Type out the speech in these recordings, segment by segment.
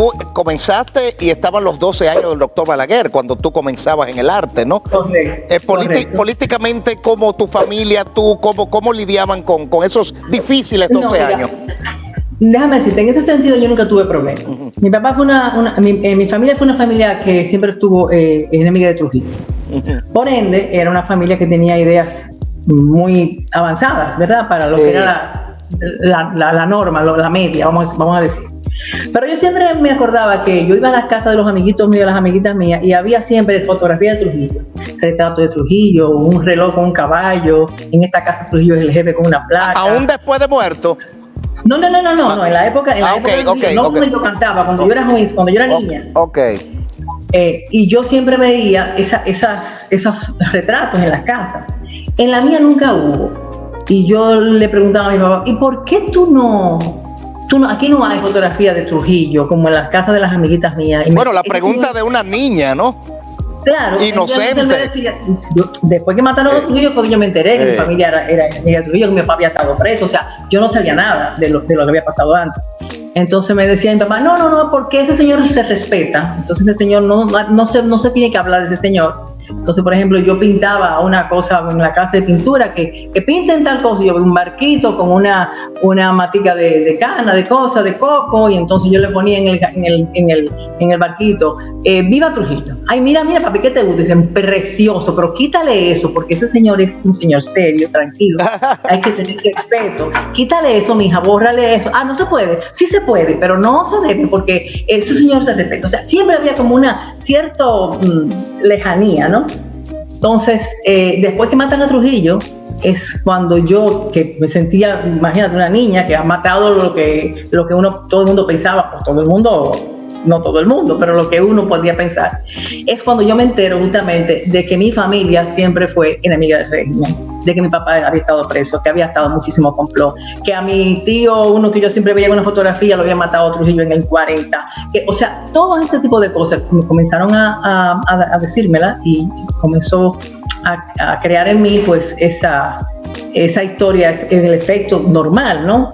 tú comenzaste y estaban los 12 años del doctor Balaguer cuando tú comenzabas en el arte, ¿no? Correcto. Correcto. Políticamente, ¿cómo tu familia, tú, cómo lidiaban con esos difíciles 12 años? Déjame decirte, en ese sentido yo nunca tuve problemas. Mi papá fue mi familia fue una familia que siempre estuvo enemiga de Trujillo. Por ende, era una familia que tenía ideas muy avanzadas, ¿verdad? Para lo que era la norma, la media, vamos a decir. Pero yo siempre me acordaba que yo iba a las casas de los amiguitos míos, las amiguitas mías, y había siempre fotografías de Trujillo, retrato de Trujillo, un reloj con un caballo, en esta casa Trujillo es el jefe con una placa. ¿Aún después de muerto? No, en la época de Trujillo, cuando yo cantaba, cuando yo era joven, cuando yo era niña. Y yo siempre veía esos retratos en las casas. En la mía nunca hubo. Y yo le preguntaba a mi papá, ¿y por qué aquí no hay fotografía de Trujillo, como en las casas de las amiguitas mías? Bueno, la pregunta de una niña, ¿no? Claro. Inocente. Después que mataron a Trujillo, porque yo me enteré que mi familia era amiga de Trujillo, que mi papá había estado preso. O sea, yo no sabía nada de lo que había pasado antes. Entonces me decía mi papá, no, porque ese señor se respeta. Entonces ese señor no se tiene que hablar de ese señor. Entonces, por ejemplo, yo pintaba una cosa en la clase de pintura que pinten tal cosa, y yo vi un barquito con una matica de cana, de cosa, de coco, y entonces yo le ponía en el barquito, viva Trujillo. Ay, mira, papi, ¿qué te gusta? Dicen, precioso, pero quítale eso, porque ese señor es un señor serio, tranquilo, hay que tener respeto. Quítale eso, mija, bórrale eso. No se puede. Sí se puede, pero no se debe, porque ese señor se respeta. O sea, siempre había como una cierta lejanía, ¿no? Entonces, después que matan a Trujillo, es cuando yo, que me sentía, imagínate, una niña que ha matado lo que todo el mundo pensaba, pues todo el mundo, no todo el mundo, pero lo que uno podía pensar, es cuando yo me entero justamente de que mi familia siempre fue enemiga del régimen, de que mi papá había estado preso, que había estado muchísimo complot, que a mi tío, uno que yo siempre veía en una fotografía, lo había matado a Trujillo en el 40, o sea, todo ese tipo de cosas comenzaron a decírmela, y comenzó a crear en mí pues esa historia, en el efecto normal, ¿no?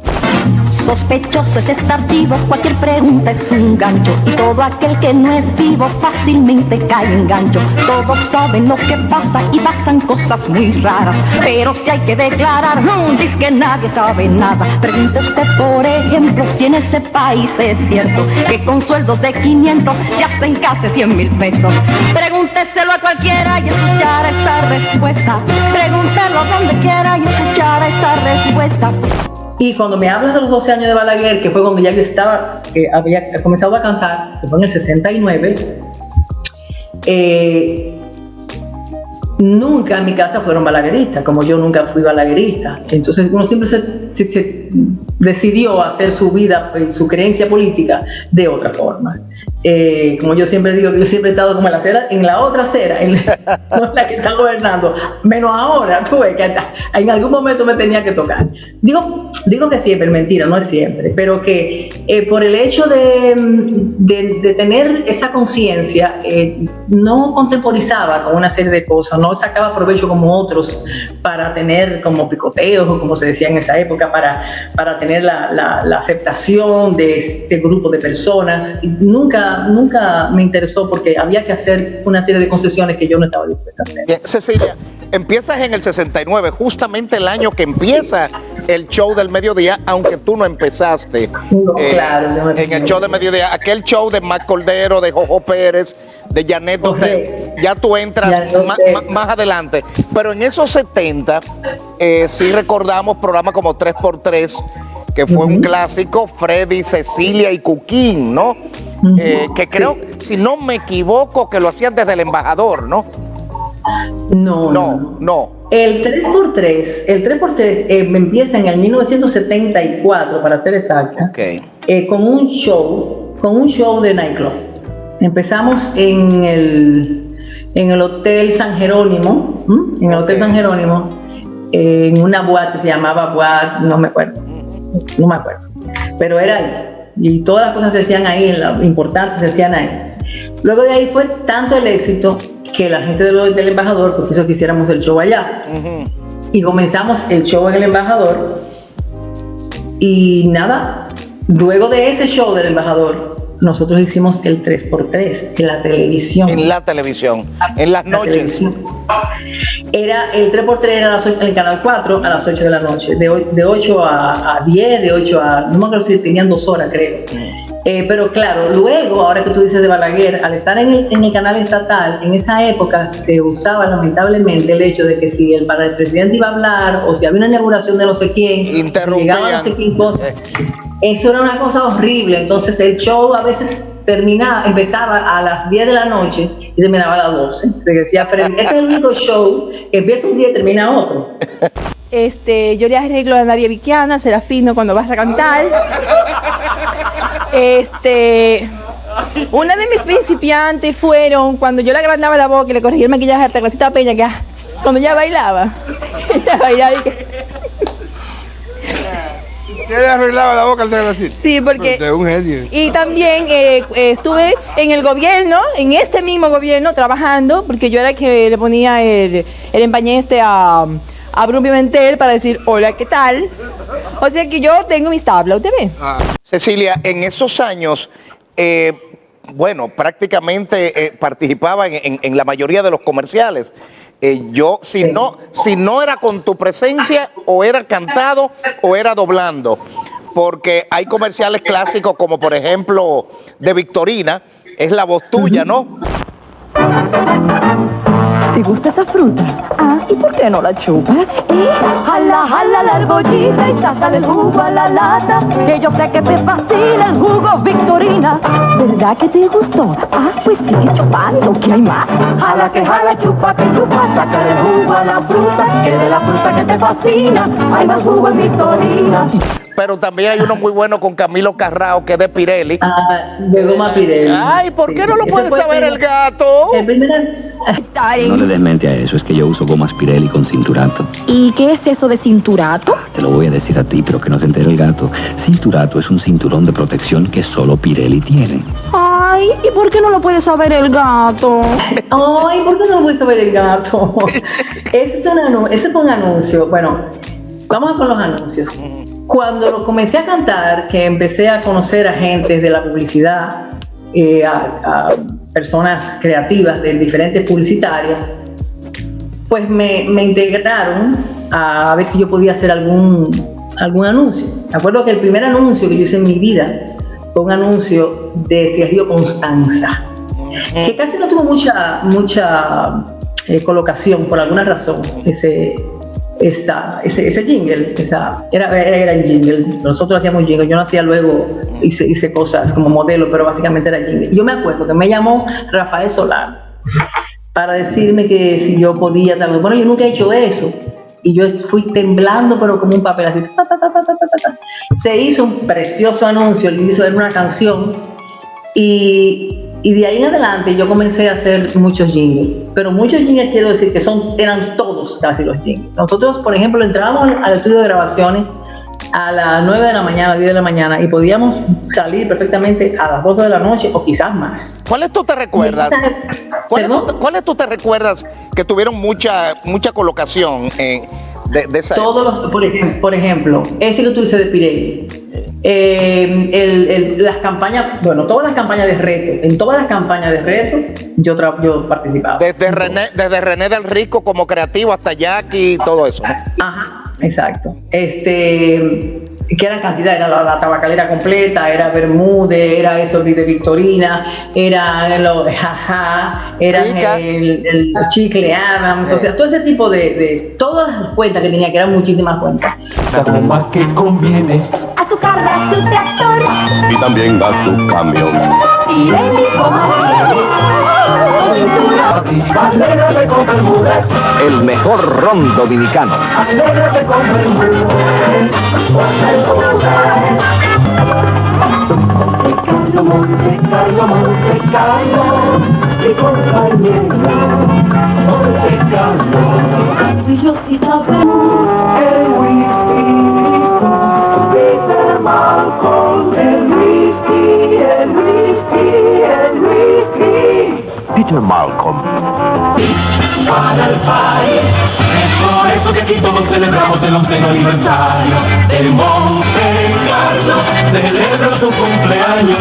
Sospechoso es estar vivo, cualquier pregunta es un gancho, y todo aquel que no es vivo fácilmente cae en gancho. Todos saben lo que pasa y pasan cosas muy raras, pero si hay que declarar, dice que nadie sabe nada. Pregunte usted, por ejemplo, si en ese país es cierto que con sueldos de 500 se hacen casi 100,000 pesos. Pregúnteselo a cualquiera y escuchará esta respuesta. Pregúntelo donde quiera y escuchará esta respuesta. Y cuando me hablas de los 12 años de Balaguer, que fue cuando ya yo había comenzado a cantar, que fue en el 69, nunca en mi casa fueron balagueristas, como yo nunca fui balaguerista. Entonces uno siempre se decidió hacer su vida, su creencia política de otra forma. Como yo siempre digo, que yo siempre he estado como en la otra acera, no en la que está gobernando, menos ahora, tú ves que en algún momento me tenía que tocar. Digo que siempre, mentira, no es siempre, pero que por el hecho de tener esa conciencia, no contemporizaba con una serie de cosas, no sacaba provecho como otros para tener como picoteos, o como se decía en esa época, para tener la aceptación de este grupo de personas. Y nunca me interesó, porque había que hacer una serie de concesiones que yo no estaba dispuesta a hacer. Bien, Cecilia, empiezas en el 69, justamente el año que empieza el show del mediodía, aunque tú no empezaste Claro, en el show del mediodía, aquel show de Mac Cordero, de Jojo Pérez, de Janet Dotel, ya tú entras más adelante, pero en esos 70 sí recordamos programas como 3x3, que fue un clásico, Freddy, Cecilia y Cuquín, ¿no? Que creo, si no me equivoco, que lo hacían desde El Embajador, ¿no? No. El 3x3 empieza en el 1974, para ser exacta, con un show de nightclub. Empezamos en el Hotel San Jerónimo, en una boate que se llamaba boate, no me acuerdo, pero era ahí, y todas las cosas se hacían ahí, las importantes se hacían ahí. Luego de ahí fue tanto el éxito que la gente del Embajador pues quiso que hiciéramos el show allá, y comenzamos el show en el Embajador, y nada, luego de ese show del Embajador nosotros hicimos el 3x3 en la televisión. En la televisión, en las noches. Era el 3x3 era en el canal 4 a las 8 de la noche, de 8 a 10, de 8 a, no me acuerdo si tenían 2 horas, creo. Pero claro, luego, ahora que tú dices de Balaguer, al estar en el canal estatal, en esa época se usaba lamentablemente el hecho de que si el presidente iba a hablar o si había una inauguración de no sé quién, si llegaba no sé quién cosa, eso era una cosa horrible. Entonces el show a veces empezaba a las 10 de la noche y terminaba a las 12. Se decía, pero este es el único show que empieza un día y termina otro. Yo le arreglo a Nadia Viquiana, Serafino, cuando vas a cantar. Una de mis principiantes fueron cuando yo le agrandaba la boca y le corregía el maquillaje a Terracita Peña, que cuando ella bailaba y que... ¿Qué le arreglaba la boca al Terracita? Sí, porque... Usted es un genio. Y también estuve en el gobierno, en este mismo gobierno, trabajando, porque yo era el que le ponía el empañé a Bruno Pimentel para decir, hola, ¿qué tal? O sea que yo tengo mis tablas, ¿usted ve? Cecilia, en esos años, bueno, prácticamente participaba en la mayoría de los comerciales. Yo, si no era con tu presencia, o era cantado o era doblando, porque hay comerciales clásicos como por ejemplo de Victorina, es la voz tuya, ¿no? ¿Te gusta esa fruta? Ah, ¿y por qué no la chupas? Jala, jala la argollita y sácale el jugo a la lata. Que yo sé que te fascina el jugo Victorina. ¿Verdad que te gustó? Ah, pues sigue chupando, ¿qué hay más? Jala, que chupa, sácale el jugo a la fruta. Que de la fruta que te fascina hay más jugo en Victorina. Pero también hay uno muy bueno con Camilo Carrao, que es de Pirelli. De goma Pirelli. Ay, ¿por qué no lo puede saber el gato? No le des mente a eso, es que yo uso gomas Pirelli con cinturato. ¿Y qué es eso de cinturato? Te lo voy a decir a ti, pero que no se entere el gato. Cinturato es un cinturón de protección que solo Pirelli tiene. Ay, ¿y por qué no lo puede saber el gato? Ay, ¿por qué no lo puede saber el gato? Ese fue un anuncio. Bueno, vamos con los anuncios. Cuando lo comencé a cantar, que empecé a conocer a gente de la publicidad, a personas creativas de diferentes publicitarias, pues me integraron a ver si yo podía hacer algún anuncio. Me acuerdo que el primer anuncio que yo hice en mi vida fue un anuncio de Cigarrillo Constanza, que casi no tuvo mucha colocación por alguna razón. Ese jingle, era el jingle. Nosotros hacíamos jingle, yo no hacía luego, hice cosas como modelo, pero básicamente era jingle. Yo me acuerdo que me llamó Rafael Solano para decirme que si yo podía, bueno, yo nunca he hecho eso, y yo fui temblando, pero como un papel así, Se hizo un precioso anuncio, le hizo una canción, y de ahí en adelante yo comencé a hacer muchos jingles, pero muchos jingles quiero decir que eran todos casi los jingles. Nosotros, por ejemplo, entrábamos al estudio de grabaciones a las 9 de la mañana, 10 de la mañana, y podíamos salir perfectamente a las 12 de la noche o quizás más. ¿Cuáles tú te recuerdas? ¿Cuáles tú te recuerdas que tuvieron mucha colocación de esa época? Por ejemplo, ese que tú dices de Pirelli. Las campañas, bueno, todas las campañas de reto, en todas las campañas de reto yo participaba. Desde René del Rico como creativo hasta Jackie y todo eso, ¿no? Ajá, exacto. Que eran cantidades, era la tabacalera completa, era Bermúdez, era eso de Victorina, era el chicle Adams, o sea, todo ese tipo de todas las cuentas que tenía, que eran muchísimas cuentas. La goma que conviene A su carro, a su tractor, y también a tu camión. Pirelli, goma Pirelli. Alégrate con Bermúdez, El mejor ron dominicano. alégrate con Bermúdez. Monte Carlo, y compañero, Monte Carlo. Y yo sí sabía. El whisky, Peter Malcolm, el whisky, el whisky, el whisky. Peter Malcolm. Para el país, es por eso que aquí todos celebramos el 11º aniversario del Monte Carlo. marzo, celebro tu cumpleaños.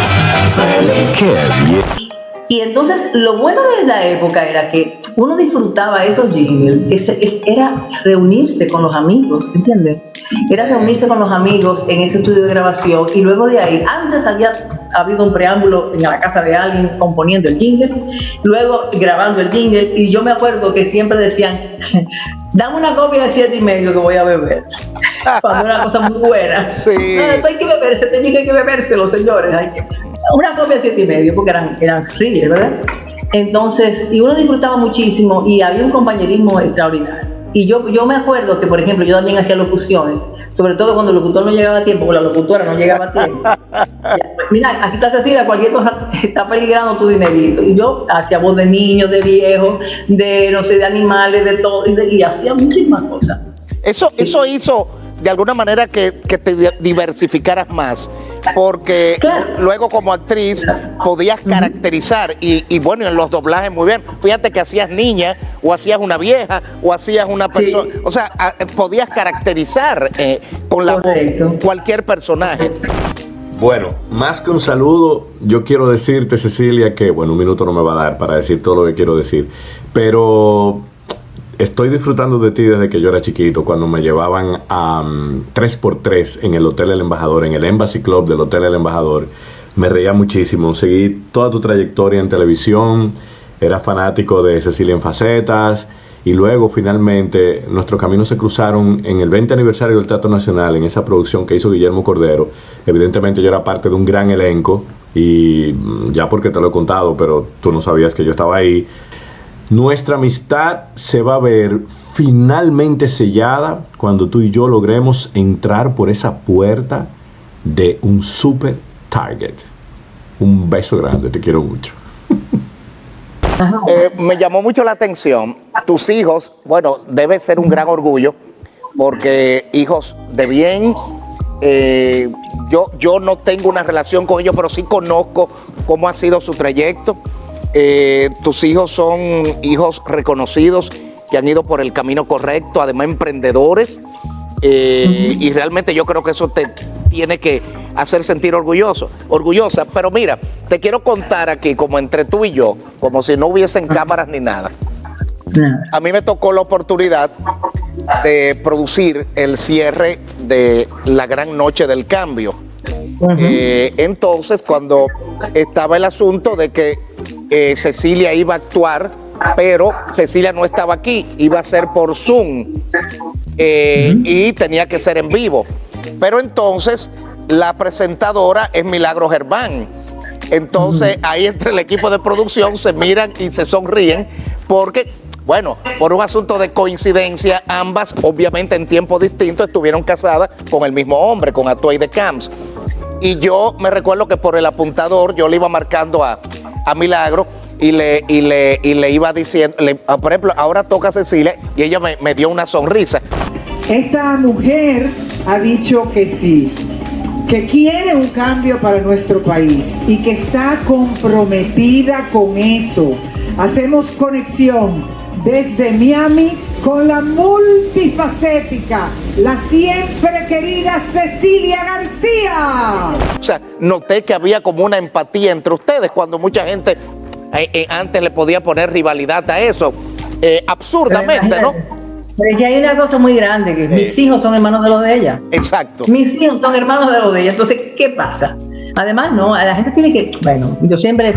Feliz. ¡Qué bien! Y entonces lo bueno de esa época era que uno disfrutaba esos jingles, era reunirse con los amigos, ¿entiendes? Era reunirse con los amigos en ese estudio de grabación y luego de ahí, antes había habido un preámbulo en la casa de alguien componiendo el jingle, luego grabando el jingle y yo me acuerdo que siempre decían, dame una copia de 7,5 que voy a beber. Cuando era una cosa muy buena. Sí. No, esto hay que beberse, este jingle hay que bebérselo, señores. Una copia de 7,5 porque eran thrillers, ¿verdad? Entonces, y uno disfrutaba muchísimo y había un compañerismo extraordinario. Y yo me acuerdo que, por ejemplo, yo también hacía locuciones, sobre todo cuando el locutor no llegaba a tiempo, porque la locutora no llegaba a tiempo. Mira, aquí está Cecilia, cualquier cosa está peligrando tu dinerito. Y yo hacía voz de niños, de viejos, de, no sé, de animales, de todo, y hacía muchísimas cosas. Eso hizo de alguna manera que te diversificaras más, porque Claro. luego como actriz podías caracterizar y bueno, en los doblajes muy bien. Fíjate que hacías niña, o hacías una vieja, o hacías una persona, o sea, podías caracterizar con la voz Correcto. cualquier personaje. Bueno, más que un saludo, yo quiero decirte, Cecilia, que, bueno, un minuto no me va a dar para decir todo lo que quiero decir, pero estoy disfrutando de ti desde que yo era chiquito, cuando me llevaban a 3x3 en el Hotel El Embajador, en el Embassy Club del Hotel El Embajador. Me reía muchísimo, seguí toda tu trayectoria en televisión, era fanático de Cecilia en Facetas, y luego finalmente nuestros caminos se cruzaron en el 20 aniversario del Teatro Nacional, en esa producción que hizo Guillermo Cordero. Evidentemente yo era parte de un gran elenco, y ya porque te lo he contado, pero tú no sabías que yo estaba ahí. Nuestra amistad se va a ver finalmente sellada cuando tú y yo logremos entrar por esa puerta de un super target. Un beso grande, te quiero mucho. Me llamó mucho la atención. Tus hijos, bueno, debe ser un gran orgullo, porque hijos de bien. Yo no tengo una relación con ellos, pero sí conozco cómo ha sido su trayecto. Tus hijos son hijos reconocidos que han ido por el camino correcto, además emprendedores, y realmente yo creo que eso te tiene que hacer sentir orgullosa. Pero mira, te quiero contar aquí, como entre tú y yo, como si no hubiesen cámaras ni nada. A mí me tocó la oportunidad de producir el cierre de la Gran Noche del Cambio. Entonces, cuando estaba el asunto de que Cecilia iba a actuar, pero Cecilia no estaba aquí, iba a ser por Zoom, y tenía que ser en vivo. Pero entonces la presentadora es Milagro Germán. Entonces ahí entre el equipo de producción se miran y se sonríen porque, bueno, por un asunto de coincidencia, ambas obviamente en tiempos distintos estuvieron casadas con el mismo hombre, con Atoy de Camps. Y yo me recuerdo que por el apuntador yo le iba marcando a Milagro y le iba diciendo, por ejemplo, ahora toca Cecilia, y ella me dio una sonrisa. Esta mujer ha dicho que sí, que quiere un cambio para nuestro país y que está comprometida con eso. Hacemos conexión desde Miami con la multifacética, la siempre querida Cecilia García. O sea, noté que había como una empatía entre ustedes cuando mucha gente antes le podía poner rivalidad a eso, absurdamente, ¿no? Pero es que hay una cosa muy grande, que mis hijos son hermanos de los de ella. Exacto. Mis hijos son hermanos de los de ella. Entonces, ¿qué pasa? Además, no, la gente tiene que... Bueno, yo siempre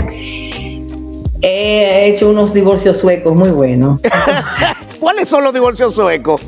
he hecho unos divorcios suecos muy buenos. ¿Cuáles son los divorcios suecos?